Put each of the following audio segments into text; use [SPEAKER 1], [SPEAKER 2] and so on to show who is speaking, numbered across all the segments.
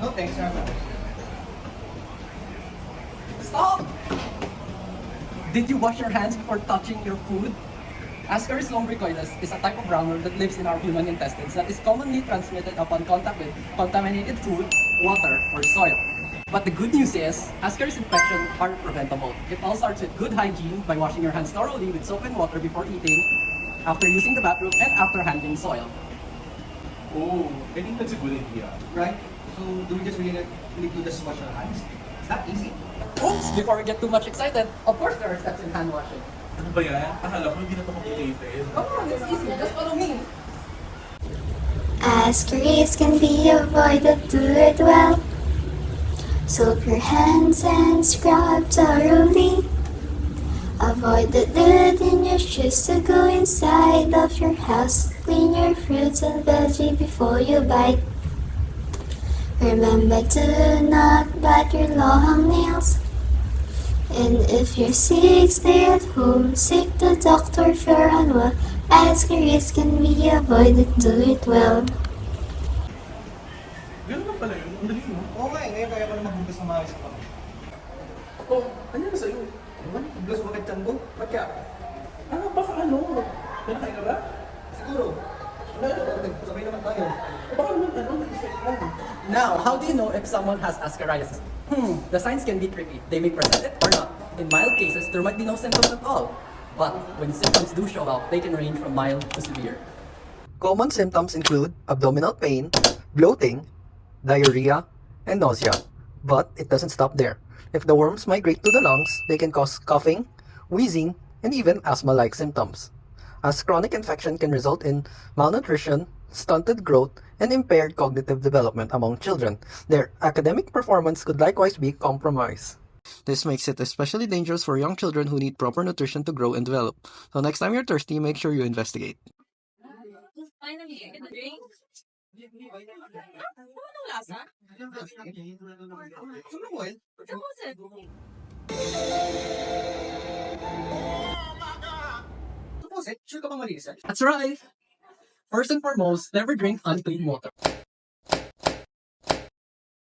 [SPEAKER 1] No thanks, sir.
[SPEAKER 2] Stop! Did you wash your hands before touching your food? Ascaris lumbricoides is a type of groundworm that lives in our human intestines that is commonly transmitted upon contact with contaminated food, water, or soil. But the good news is, Ascaris infections are preventable. It all starts with good hygiene by washing your hands thoroughly with soap and water before eating, after using the bathroom, and after handling soil.
[SPEAKER 1] Oh, I think that's a good idea. Right? So, do we just really need to just wash our hands? It's that easy.
[SPEAKER 2] Oops! Before we get too much excited, of course there are steps in hand washing.
[SPEAKER 3] Ano ba yan? Akala ko hindi na ito complicated.
[SPEAKER 2] Come on, it's easy. Just follow me.
[SPEAKER 4] Ascaris can be avoided, do it well. Soak your hands and scrub thoroughly. Avoid the dirt in your shoes to go inside of your house. Clean your fruits and veggies before you bite. Remember to not bite your long nails. And if you're sick, stay at home. Seek the doctor if you're unwell. Ascaris can be avoided, do it well.
[SPEAKER 3] Ganun lang pala yun. Ang dali mo.
[SPEAKER 1] Oo nga, ngayon kaya ko na magbugas ng maayos pa.
[SPEAKER 3] Oh, ano na sa'yo?
[SPEAKER 1] Ano? Bugas mo kay Chango? Ba't kaya?
[SPEAKER 3] Baka ano? Pinakain ka ba?
[SPEAKER 1] Siguro. Sabay naman tayo.
[SPEAKER 3] Baka naman nag-effect lang.
[SPEAKER 2] Now, how do you know if someone has Ascariasis? The signs can be tricky. They may present it or not. In mild cases, there might be no symptoms at all. But when symptoms do show up, they can range from mild to severe.
[SPEAKER 5] Common symptoms include abdominal pain, bloating, diarrhea, and nausea. But it doesn't stop there. If the worms migrate to the lungs, they can cause coughing, wheezing, and even asthma-like symptoms. As chronic infection can result in malnutrition, stunted growth, and impaired cognitive development among children. Their academic performance could likewise be compromised. This makes it especially dangerous for young children who need proper nutrition to grow and develop. So next time you're thirsty, make sure you investigate.
[SPEAKER 6] Finally, get a drink. Anong lasa? Supposed.
[SPEAKER 1] Suppose, sure ka bang malinis yan?
[SPEAKER 2] That's right! First and foremost, never drink unclean water.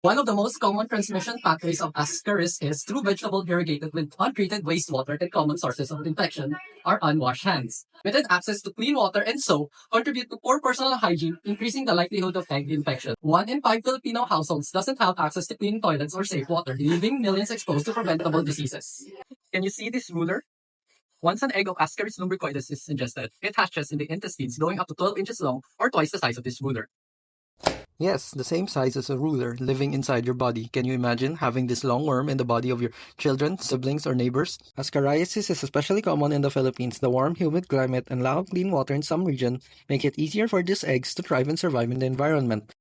[SPEAKER 2] One of the most common transmission pathways of Ascaris is through vegetable irrigated with untreated wastewater, and common sources of infection are unwashed hands. Limited access to clean water and soap contribute to poor personal hygiene, increasing the likelihood of egg infection. 1 in 5 Filipino households doesn't have access to clean toilets or safe water, leaving millions exposed to preventable diseases. Can you see this ruler? Once an egg of Ascaris lumbricoides is ingested, it hatches in the intestines going up to 12 inches long or twice the size of this ruler.
[SPEAKER 5] Yes, the same size as a ruler living inside your body. Can you imagine having this long worm in the body of your children, siblings, or neighbors? Ascariasis is especially common in the Philippines. The warm, humid climate and lack of clean water in some regions make it easier for these eggs to thrive and survive in the environment.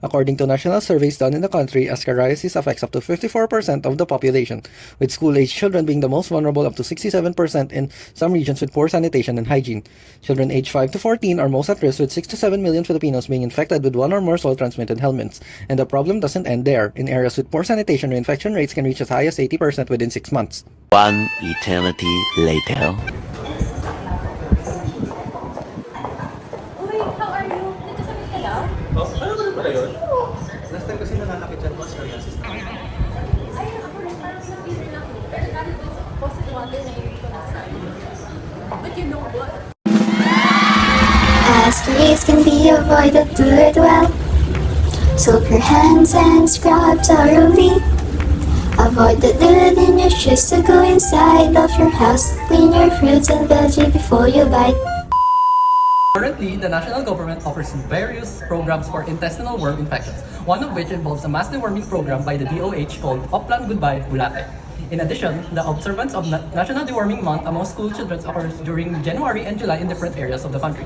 [SPEAKER 5] According to national surveys done in the country, Ascariasis affects up to 54% of the population, with school-aged children being the most vulnerable, up to 67% in some regions with poor sanitation and hygiene. Children aged 5 to 14 are most at risk, with 6 to 7 million Filipinos being infected with one or more soil-transmitted helminths. And the problem doesn't end there. In areas with poor sanitation, reinfection rates can reach as high as 80% within 6 months.
[SPEAKER 7] One eternity later.
[SPEAKER 6] Uy, how are you? Nagkasakit ka daw?
[SPEAKER 3] Oh, ano ba pala yun?
[SPEAKER 1] Last time kasi nananakit yan ko Ascariasis.
[SPEAKER 6] Ay, ako rin parang sa fever lang. Pero dahil dun sa faucet water na yung ko nasa. But you know what?
[SPEAKER 4] Ascaris can be avoided, do it well. Soak your hands and scrub thoroughly. Avoid the dirt in your shoes to go inside of your house. Clean your fruits and veggies before you bite.
[SPEAKER 2] Currently, the national government offers various programs for intestinal worm infections, one of which involves a mass deworming program by the DOH called Oplan Goodbye Bulate. In addition, the observance of National Deworming Month among school children occurs during January and July in different areas of the country.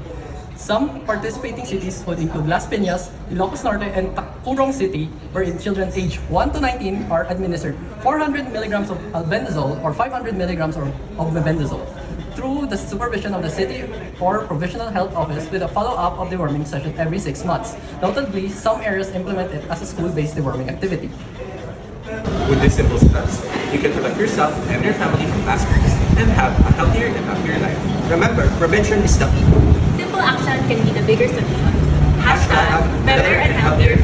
[SPEAKER 2] Some participating cities would include Las Piñas, Ilocos Norte, and Tacurong City, wherein children aged 1 to 19 are administered 400 milligrams of albendazole or 500 milligrams of mebendazole through the supervision of the city or provincial health office, with a follow-up of deworming session every 6 months. Notably, some areas implement it as a school-based deworming activity.
[SPEAKER 3] With these simple steps, you can protect yourself and your family from Ascariasis and have a healthier and happier life.
[SPEAKER 1] Remember, prevention is the key.
[SPEAKER 6] Simple action can be the bigger solution. Hashtag better and healthier